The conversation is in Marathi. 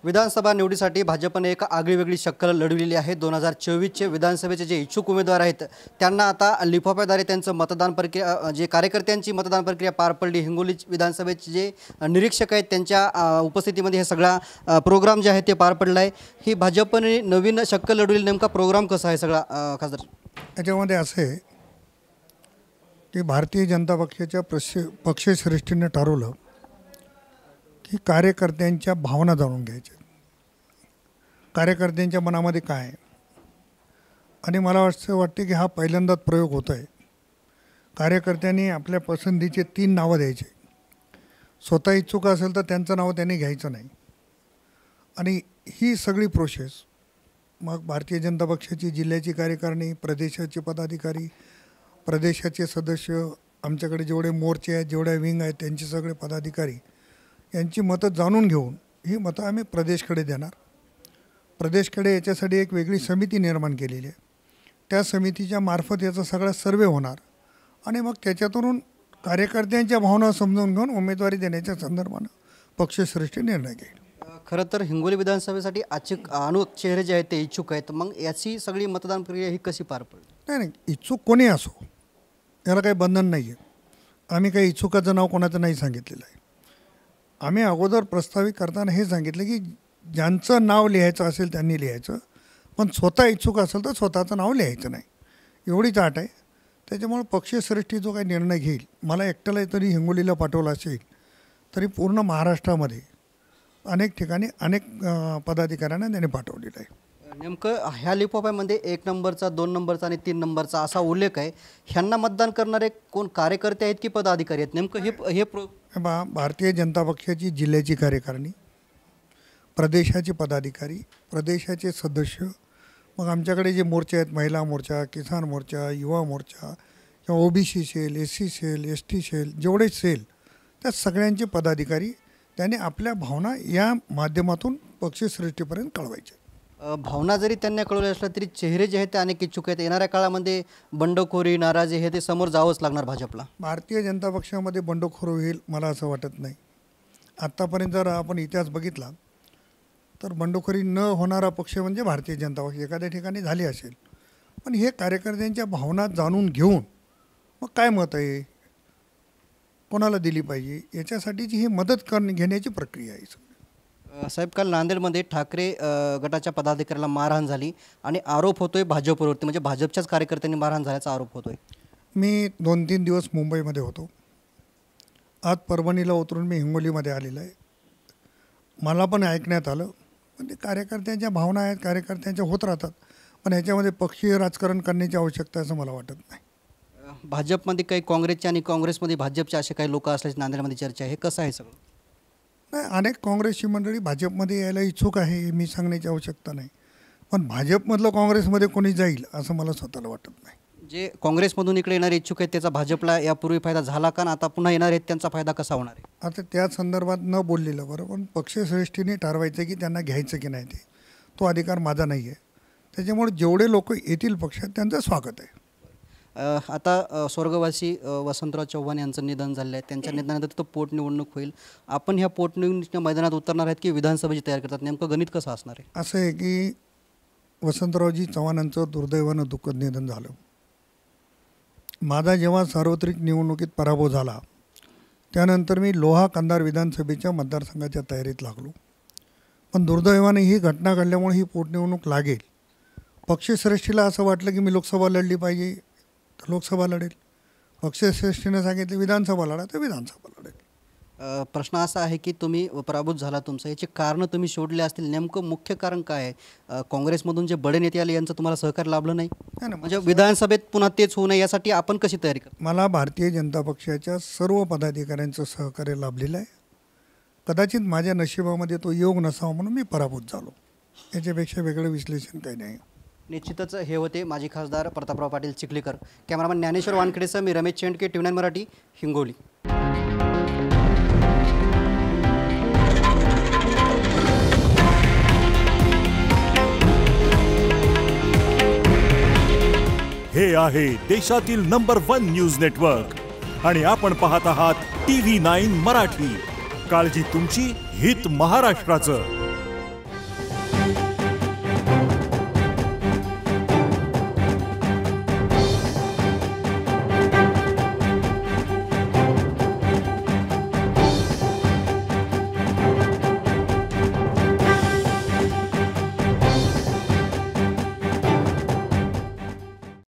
विधानसभा निवडीसाठी भाजपने एक आगळीवेगळी शक्कल लढविलेली आहे। 2024चे विधानसभेचे जे इच्छुक उमेदवार आहेत त्यांना आता लिफाफ्याद्वारे त्यांचं मतदान प्रक्रिया जे कार्यकर्त्यांची मतदान प्रक्रिया पार पडली। हिंगोली विधानसभेचे जे निरीक्षक आहेत त्यांच्या उपस्थितीमध्ये हे सगळा प्रोग्राम जे आहे ते पार पडला आहे। ही भाजपने नवीन शक्कल लढवलेली नेमका प्रोग्राम कसा आहे सगळा खासदार? याच्यामध्ये असे की भारतीय जनता पक्षाच्या पक्षश्रेष्ठीने ठरवलं की कार्यकर्त्यांच्या भावना जाणून घ्यायच्या, कार्यकर्त्यांच्या मनामध्ये काय आहे। आणि मला असं वाटते की हा पहिल्यांदाच प्रयोग होतो आहे। कार्यकर्त्यांनी आपल्या पसंतीचे 3 नावं द्यायचे, स्वतः इच्छुक असेल तर त्यांचं नाव त्यांनी घ्यायचं नाही। आणि ही सगळी प्रोसेस मग भारतीय जनता पक्षाची जिल्ह्याची कार्यकारिणी, प्रदेशाचे पदाधिकारी, प्रदेशाचे सदस्य, आमच्याकडे जेवढे मोर्चे आहेत, जेवढे विंग आहेत त्यांचे सगळे पदाधिकारी यांची मतं जाणून घेऊन ही मतं आम्ही प्रदेशकडे देणार। प्रदेशकडे याच्यासाठी एक वेगळी समिती निर्माण केलेली आहे। त्या समितीच्या मार्फत याचा सगळा सर्वे होणार आणि मग त्याच्यातून कार्यकर्त्यांच्या भावना समजून घेऊन उमेदवारी देण्याच्या संदर्भानं पक्षश्रेष्ठी निर्णय घेईल। खरं तर हिंगोली विधानसभेसाठी अनेक चेहरे जे आहेत ते इच्छुक आहेत, मग याची सगळी मतदान प्रक्रिया ही कशी पार पडली? नाही, इच्छुक कोणी असो याला काही बंधन नाही आहे। आम्ही काही इच्छुकाचं नाव कोणाचं नाही सांगितलेलं आहे। आम्ही अगोदर प्रस्तावित करताना हे सांगितलं की ज्यांचं नाव लिहायचं असेल त्यांनी लिहायचं, पण स्वतः इच्छुक असेल तर स्वतःचं नाव लिहायचं नाही, एवढीच अट आहे। त्याच्यामुळे पक्षश्रेष्ठी जो काही निर्णय घेईल, मला एकट्याला तरी हिंगोलीला पाठवला असेल तरी पूर्ण महाराष्ट्रामध्ये अनेक ठिकाणी अनेक पदाधिकाऱ्यांना त्याने पाठवलेलं आहे। नेमकं ह्या लिफाफ्यामध्ये 1 नंबरचा, 2 नंबरचा आणि 3 नंबरचा असा उल्लेख आहे। ह्यांना मतदान करणारे कोण कार्यकर्ते आहेत की पदाधिकारी आहेत? नेमकं हे भारतीय जनता पक्षाची जिल्ह्याची कार्यकारिणी, प्रदेशाचे पदाधिकारी, प्रदेशाचे सदस्य, मग आमच्याकडे जे मोर्चे आहेत, महिला मोर्चा, किसान मोर्चा, युवा मोर्चा किंवा OBC cell, SC cell, ST cell, जेवढे सेल त्या सगळ्यांचे पदाधिकारी त्यांनी आपल्या भावना या माध्यमातून पक्षश्रेष्ठीपर्यंत कळवायचे। भावना जरी त्यांना कळवल्या असल्या तरी चेहरे जे आहेत ते अनेक इच्छुक आहेत। येणाऱ्या काळामध्ये बंडखोरी, नाराजी हे ते समोर जावंच लागणार भाजपला। भारतीय जनता पक्षामध्ये बंडखोरी होईल मला असं वाटत नाही। आत्तापर्यंत जर आपण इतिहास बघितला तर बंडखोरी न होणारा पक्ष म्हणजे भारतीय जनता पक्ष। एखाद्या ठिकाणी झाली असेल, पण हे कार्यकर्त्यांच्या भावना जाणून घेऊन मग काय मत आहे, कोणाला दिली पाहिजे, याच्यासाठीची ही मदत घेण्याची प्रक्रिया आहे। साहेब, काल नांदेडमध्ये ठाकरे गटाच्या पदाधिकाऱ्याला मारहाण झाली आणि आरोप होतोय भाजपवरती, म्हणजे भाजपच्याच कार्यकर्त्यांनी मारहाण झाल्याचा आरोप होतोय। मी 2-3 दिवस मुंबईमध्ये होतो, आज परभणीला उतरून मी हिंगोलीमध्ये आलेलो आहे। मला पण ऐकण्यात आलं, म्हणजे कार्यकर्त्यांच्या भावना आहेत, कार्यकर्त्यांच्या होत राहतात, पण याच्यामध्ये पक्षीय राजकारण करण्याची आवश्यकता असं मला वाटत नाही। भाजपमध्ये काही काँग्रेसचे आणि काँग्रेसमध्ये भाजपचे असे काही लोक असल्याची नांदेडमध्ये चर्चा आहे, हे कसं आहे सगळं? नाही, अनेक काँग्रेसची मंडळी भाजपमध्ये यायला इच्छुक आहे, हे मी सांगण्याची आवश्यकता नाही, पण भाजपमधलं काँग्रेसमध्ये कोणी जाईल असं मला स्वतःला वाटत नाही। जे काँग्रेसमधून इकडे येणारे इच्छुक आहेत त्याचा भाजपला यापूर्वी फायदा झाला का, आता पुन्हा येणार आहेत त्यांचा फायदा कसा होणार आहे? आता त्या संदर्भात न बोललेलं बरं, पण पक्षश्रेष्ठीने ठरवायचं की त्यांना घ्यायचं की नाही, तो अधिकार माझा नाही आहे। त्याच्यामुळे जेवढे लोक येतील पक्षात त्यांचं स्वागत आहे। आता स्वर्गवासी वसंतराव चव्हाण यांचं निधन झालं आहे, त्यांच्या निधनानंतर तो पोटनिवडणूक होईल। आपण ह्या पोटनिवडणुकीच्या मैदानात उतरणार आहेत की विधानसभेची तयार करतात? नेमकं गणित कसं असणार आहे? असं आहे की वसंतरावजी चव्हाणांचं दुर्दैवानं दुःखद निधन झालं। माझा जेव्हा सार्वत्रिक निवडणुकीत पराभव झाला त्यानंतर मी लोहा कंधार विधानसभेच्या मतदारसंघाच्या तयारीत लागलो, पण दुर्दैवाने ही घटना घडल्यामुळे ही पोटनिवडणूक लागेल। पक्षश्रेष्ठीला असं वाटलं की मी लोकसभा लढली पाहिजे तर लोकसभा लढेल, पक्षश्रेष्ठीने सांगितले विधानसभा लढा तर विधानसभा लढेल। प्रश्न असा आहे की तुम्ही पराभूत झाला, तुमचं याचे कारणं तुम्ही शोधले असतील, नेमकं मुख्य कारण काय आहे? काँग्रेसमधून जे बडे नेते आले यांचं तुम्हाला सहकार्य लाभलं नाही, म्हणजे विधानसभेत पुन्हा तेच होऊ नये यासाठी आपण कशी तयारी करतो? मला भारतीय जनता पक्षाच्या सर्व पदाधिकाऱ्यांचं सहकार्य लाभलेलं आहे। कदाचित माझ्या नशिबामध्ये तो योग नसावा म्हणून मी पराभूत झालो, याच्यापेक्षा वेगळं विश्लेषण काही नाही। निश्चितच हे होते माजी खासदार प्रतापराव पाटील चिखलीकर। कॅमेरामॅन ज्ञानेश्वर वानखेडेसह मी रमेश चेंडके, TV9 मराठी, हिंगोली। हे आहे देशातील नंबर 1 न्यूज नेटवर्क आणि आपण पाहत आहात TV9 मराठी। काळजी तुमची, हित महाराष्ट्राचं।